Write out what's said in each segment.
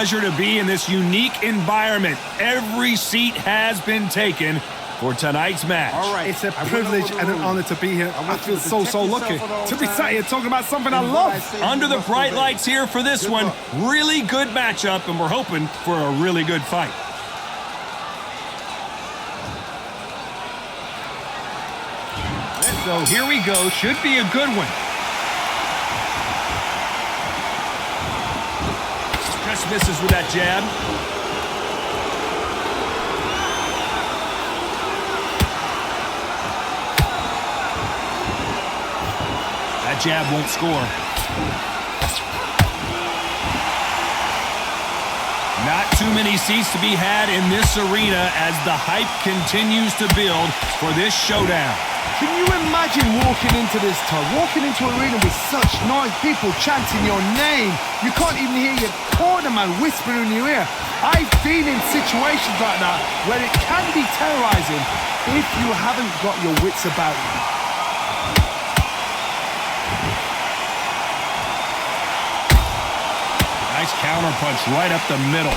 pleasure to be in this unique environment. Every seat has been taken for tonight's match. All right. It's a privilege and an honor to be here. I feel so lucky to be sat here talking about something I love. Under the bright lights here for this one, really good matchup, and we're hoping for a really good fight. So here we go. Should be a good one. Just misses with that jab. That jab won't score. Not too many seats to be had in this arena as the hype continues to build for this showdown. Can you imagine walking into this, Todd? Walking into an arena with such noise, people chanting your name. You can't even hear your corner man whispering in your ear. I've been in situations like that where it can be terrorizing if you haven't got your wits about you. Nice counter punch right up the middle.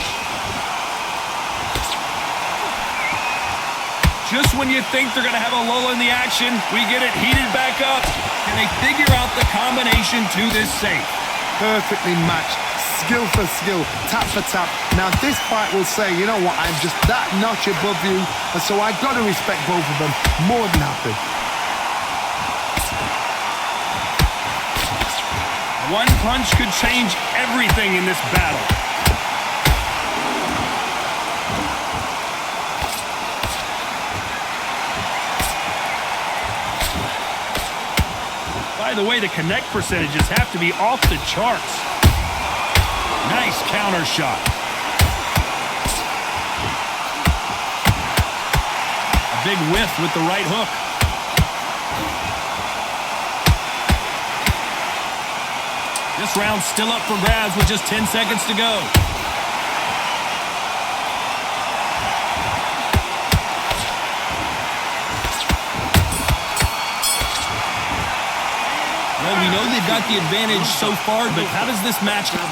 Just when you think they're going to have a lull in the action, we get it heated back up. Can they figure out the combination to this safe? Perfectly matched, skill for skill, tap for tap. Now this fight will say, you know what, I'm just that notch above you, and so I've got to respect both of them more than happy. One punch could change everything in this battle. By the way, the connect percentages have to be off the charts. Nice counter shot. A big whiff with the right hook. This round's still up for grabs with just 10 seconds to go. Well, we know they've got the advantage so far, but how does this match go?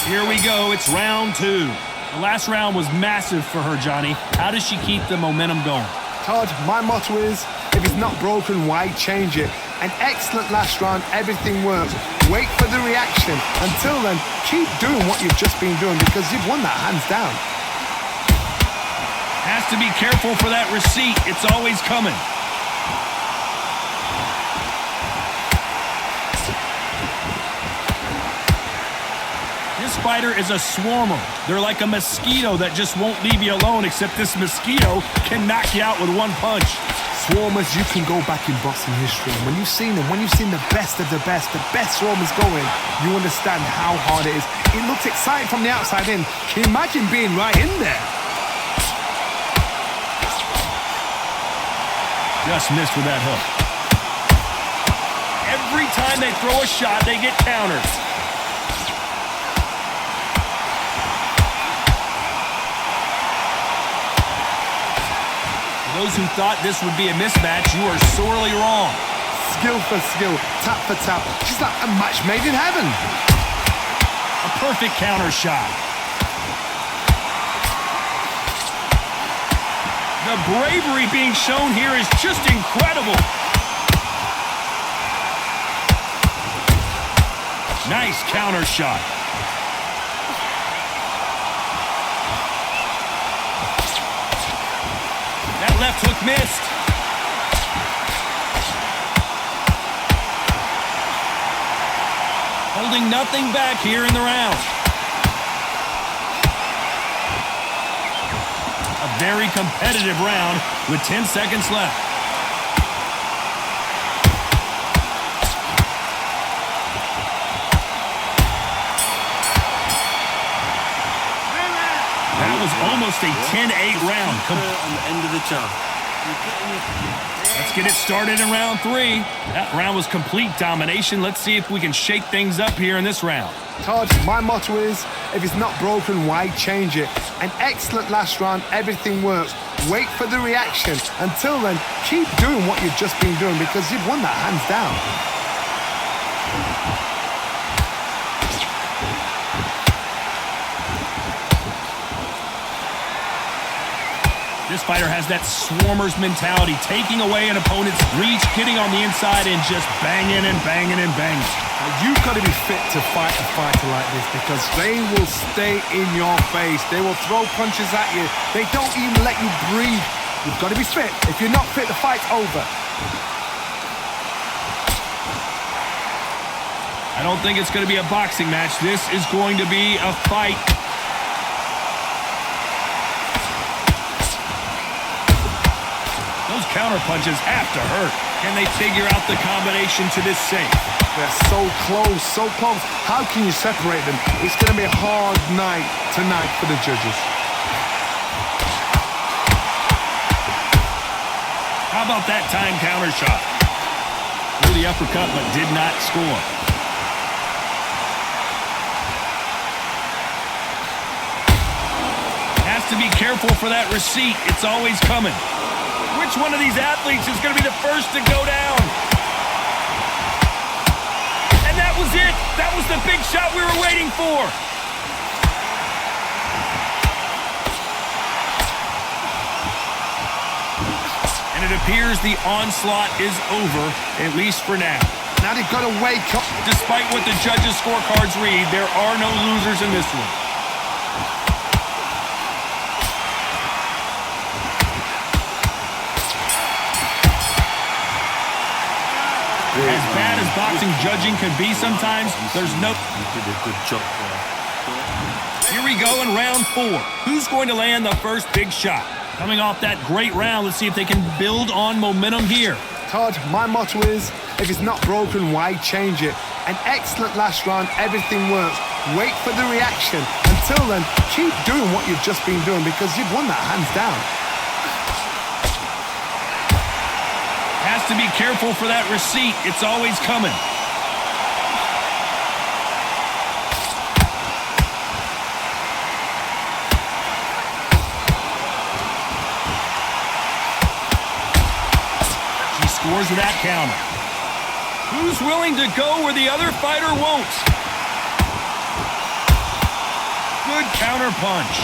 Here we go. It's round two. The last round was massive for her, Johnny. How does she keep the momentum going? Todd, my motto is, if it's not broken, why change it? An excellent last round, everything works. Wait for the reaction. Until then, keep doing what you've just been doing because you've won that hands down. Has to be careful for that receipt. It's always coming. This fighter is a swarmer. They're like a mosquito that just won't leave you alone, except this mosquito can knock you out with one punch. Swarmers, you can go back in boxing history. When you've seen them, when you've seen the best of the best swarmers going, you understand how hard it is. It looks exciting from the outside in. Can you imagine being right in there? Just missed with that hook. Every time they throw a shot, they get counters. Those who thought this would be a mismatch, you are sorely wrong. Skill for skill, tap for tap. She's like a match made in heaven. A perfect counter shot. The bravery being shown here is just incredible. Nice counter shot. That left hook missed. Holding nothing back here in the round. A very competitive round with 10 seconds left. That was almost a 10-8 round. On the end of the jump. Let's get it started in round three. That round was complete domination. Let's see if we can shake things up here in this round. Todd, my motto is, if it's not broken, why change it? An excellent last round, everything works. Wait for the reaction. Until then, keep doing what you've just been doing because you've won that hands down. This fighter has that swarmer's mentality, taking away an opponent's reach, getting on the inside, and just banging and banging and banging. Now, you've got to be fit to fight a fighter like this because they will stay in your face. They will throw punches at you. They don't even let you breathe. You've got to be fit. If you're not fit, the fight's over. I don't think it's going to be a boxing match. This is going to be a fight. Those counter punches have to hurt. Can they figure out the combination to this safe? They're so close, so close. How can you separate them? It's going to be a hard night tonight for the judges. How about that time counter shot? Threw the uppercut but did not score. Has to be careful for that receipt. It's always coming. Which one of these athletes is going to be the first to go down? And that was it. That was the big shot we were waiting for. And it appears the onslaught is over, at least for now. Now they've got to wake up. Despite what the judges' scorecards read, there are no losers in this one. As bad as boxing judging can be sometimes, there's no... You did a good job there. Here we go in round 4. Who's going to land the first big shot? Coming off that great round, let's see if they can build on momentum here. Todd, my motto is, if it's not broken, why change it? An excellent last round, everything works. Wait for the reaction. Until then, keep doing what you've just been doing because you've won that hands down. Has to be careful for that receipt. It's always coming. She scores that counter. Who's willing to go where the other fighter won't? Good counter punch.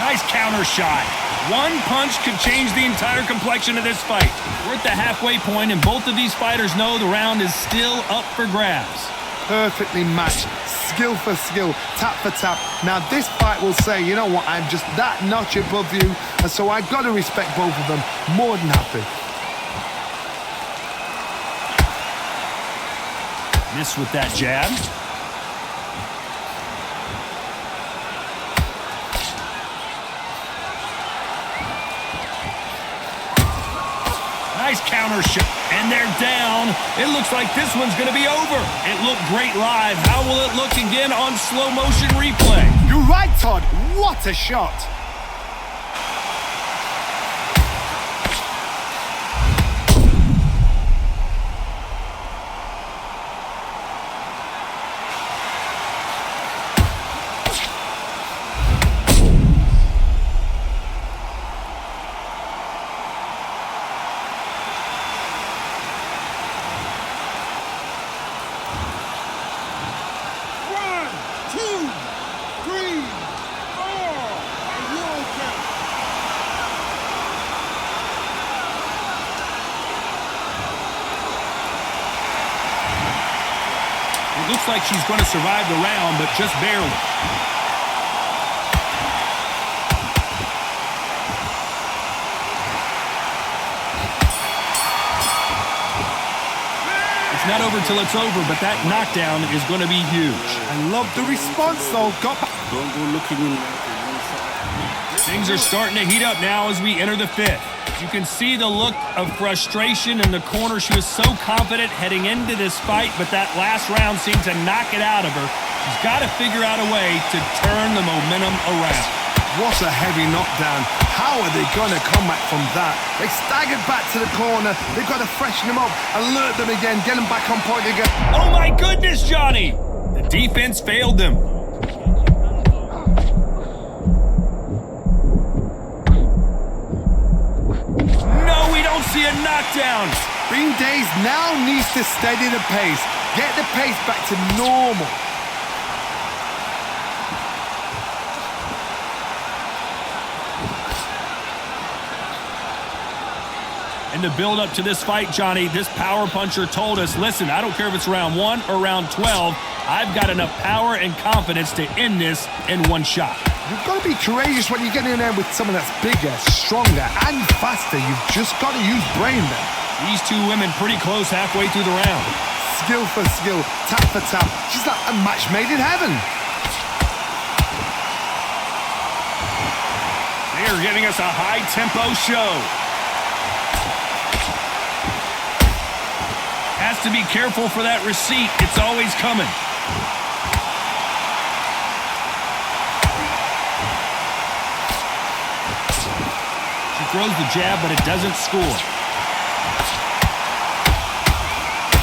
Nice counter shot. One punch could change the entire complexion of this fight. We're at the halfway point, and both of these fighters know the round is still up for grabs. Perfectly matched. Skill for skill, tap for tap. Now this fight will say, you know what, I'm just that notch above you, and so I've got to respect both of them. More than happy. Miss with that jab. Nice counter shot. And they're down. It looks like this one's going to be over. It looked great live. How will it look again on slow motion replay? You're right, Todd. What a shot. It looks like she's going to survive the round, but just barely. It's not over till it's over, but that knockdown is going to be huge. I love the response, though. Got back. Don't go looking in. Things are starting to heat up now as we enter the 5th. You can see the look of frustration in the corner. She was so confident heading into this fight, but that last round seemed to knock it out of her. She's got to figure out a way to turn the momentum around. What a heavy knockdown. How are they going to come back from that? They staggered back to the corner. They've got to freshen them up, alert them again, get them back on point again. Oh my goodness, Johnny! The defense failed them. No, we don't see a knockdown. Being dazed now needs to steady the pace. Get the pace back to normal. In the build-up to this fight, Johnny, this power puncher told us, listen, I don't care if it's round 1 or round 12, I've got enough power and confidence to end this in one shot. You've got to be courageous when you get in there with someone that's bigger, stronger, and faster. You've just got to use brain there. These two women pretty close halfway through the round. Skill for skill, tap for tap. She's like a match made in heaven. They are giving us a high-tempo show. Has to be careful for that receipt. It's always coming. She throws the jab, but it doesn't score.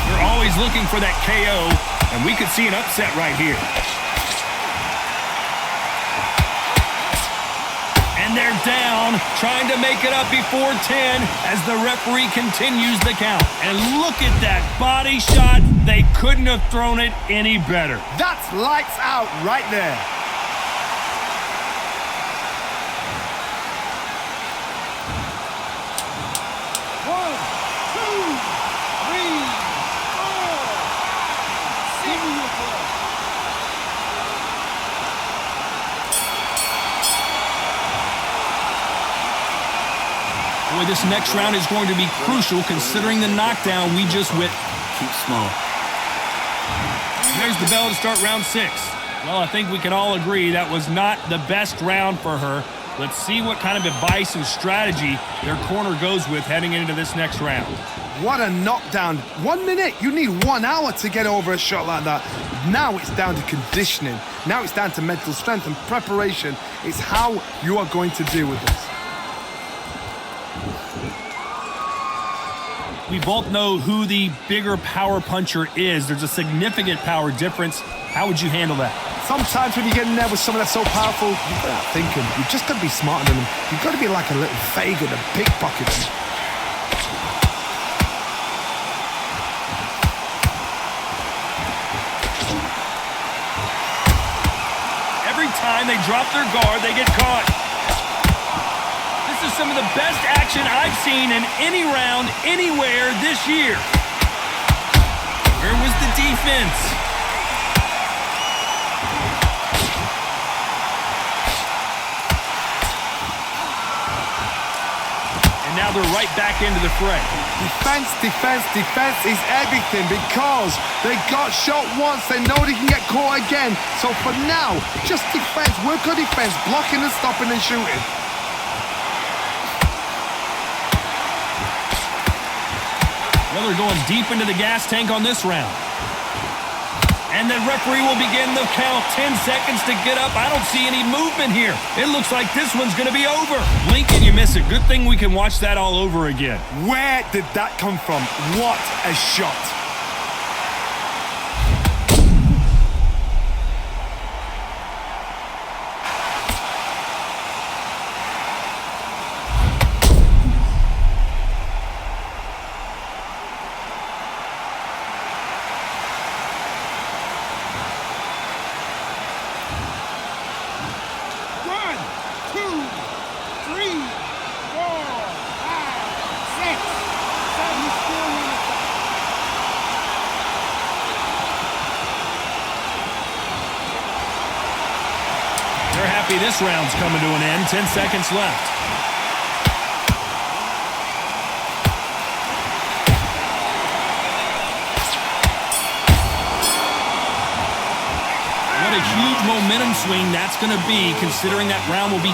They're always looking for that KO, and we could see an upset right here. And they're down, trying to make it up before 10 as the referee continues the count. And look at that body shot. They couldn't have thrown it any better. That's lights out right there. One, two, three, four. Serious. Boy, this next round is going to be crucial considering the knockdown we just witnessed. Keep small. There's the bell to start round 6. Well, I think we can all agree that was not the best round for her. Let's see what kind of advice and strategy their corner goes with heading into this next round. What a knockdown. 1 minute. You need 1 hour to get over a shot like that. Now it's down to conditioning. Now it's down to mental strength and preparation. It's how you are going to deal with this. We both know who the bigger power puncher is. There's a significant power difference. How would you handle that? Sometimes when you get in there with someone that's so powerful, you've got to think him. You've just got to be smarter than him. You've got to be like a little Vega to pickpocket him. Every time they drop their guard, they get caught. This is some of the best action I've seen in any round, anywhere this year. Where was the defense? And now they're right back into the fray. Defense, defense, defense is everything because they got shot once. They know they can get caught again. So for now, just defense, work on defense, blocking and stopping and shooting. Well, they're going deep into the gas tank on this round. And the referee will begin the count. 10 seconds to get up. I don't see any movement here. It looks like this one's going to be over. Blink and you miss it. Good thing we can watch that all over again. Where did that come from? What a shot. This round's coming to an end. 10 seconds left. What a huge momentum swing that's going to be, considering that round will be...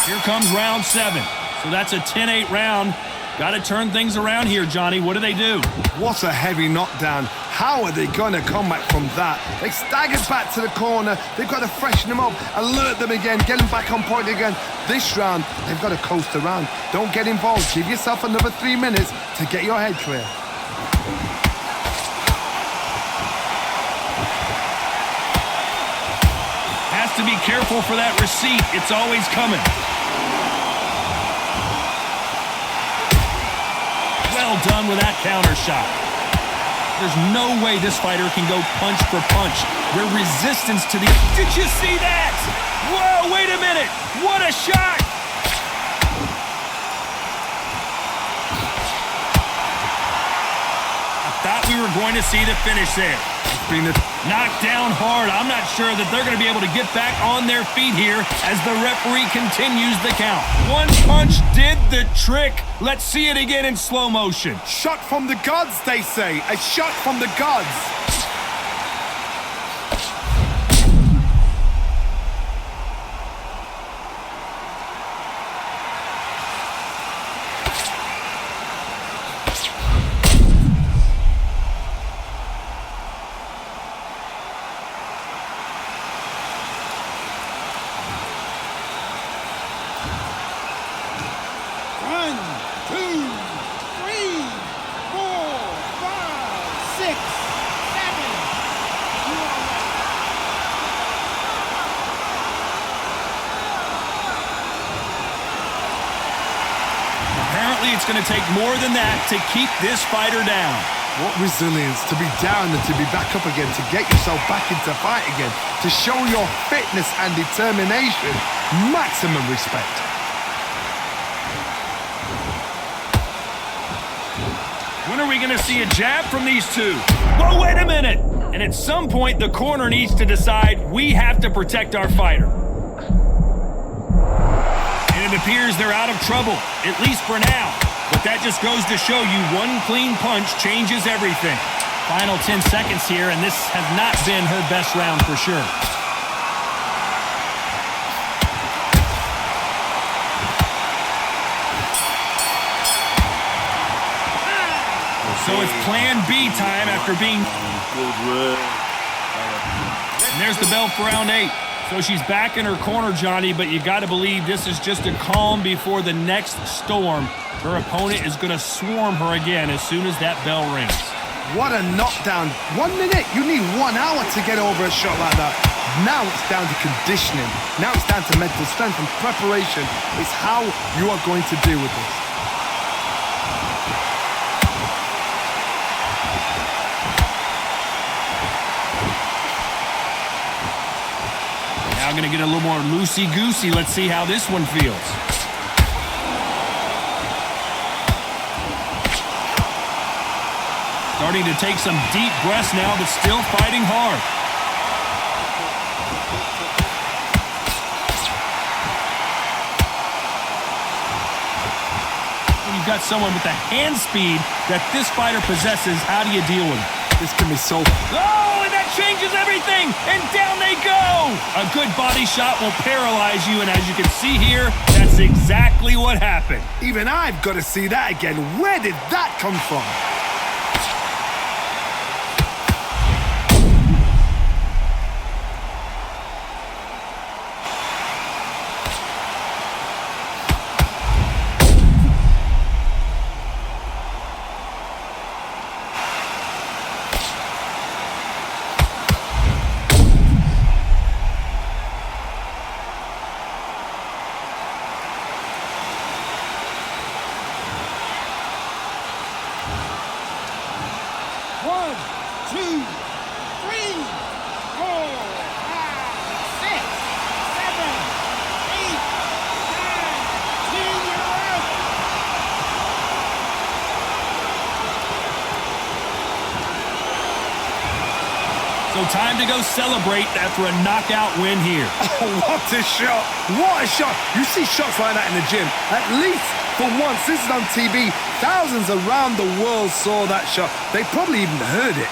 Here comes round 7. So that's a 10-8 round. Got to turn things around here, Johnny. What do they do? What a heavy knockdown. How are they going to come back from that? They staggered back to the corner. They've got to freshen them up, alert them again, get them back on point again. This round, they've got to coast around. Don't get involved. Give yourself another 3 minutes to get your head clear. Has to be careful for that receipt. It's always coming. Well Well done with that counter shot. There's no way this fighter can go punch for punch. Their resistance to the... Did you see that? Whoa, wait a minute. What a shot. I thought we were going to see the finish there. Being knocked down hard. I'm not sure that they're going to be able to get back on their feet here as the referee continues the count. One punch did the trick. Let's see it again in slow motion. Shot from the gods, they say. A shot from the gods. It's going to take more than that to keep this fighter down. What resilience to be down and to be back up again, to get yourself back into fight again, to show your fitness and determination. Maximum respect. When are we going to see a jab from these two? Whoa, wait a minute. And at some point, the corner needs to decide we have to protect our fighter. And it appears they're out of trouble, at least for now. But that just goes to show you one clean punch changes everything. Final 10 seconds here, and this has not been her best round for sure. So it's plan B time after being... And there's the bell for round 8. So she's back in her corner, Johnny, but you got to believe this is just a calm before the next storm. Her opponent is going to swarm her again as soon as that bell rings. What a knockdown. 1 minute, you need 1 hour to get over a shot like that. Now it's down to conditioning. Now it's down to mental strength and preparation. It's how you are going to deal with this. Now going to get a little more loosey-goosey. Let's see how this one feels. Starting to take some deep breaths now, but still fighting hard. When you've got someone with the hand speed that this fighter possesses, how do you deal with it? This can be so... Oh, and that changes everything! And down they go! A good body shot will paralyze you, and as you can see here, that's exactly what happened. Even I've got to see that again. Where did that come from? So time to go celebrate after a knockout win here. Oh, what a shot! What a shot! You see shots like that in the gym. At least for once, this is on TV. Thousands around the world saw that shot. They probably even heard it.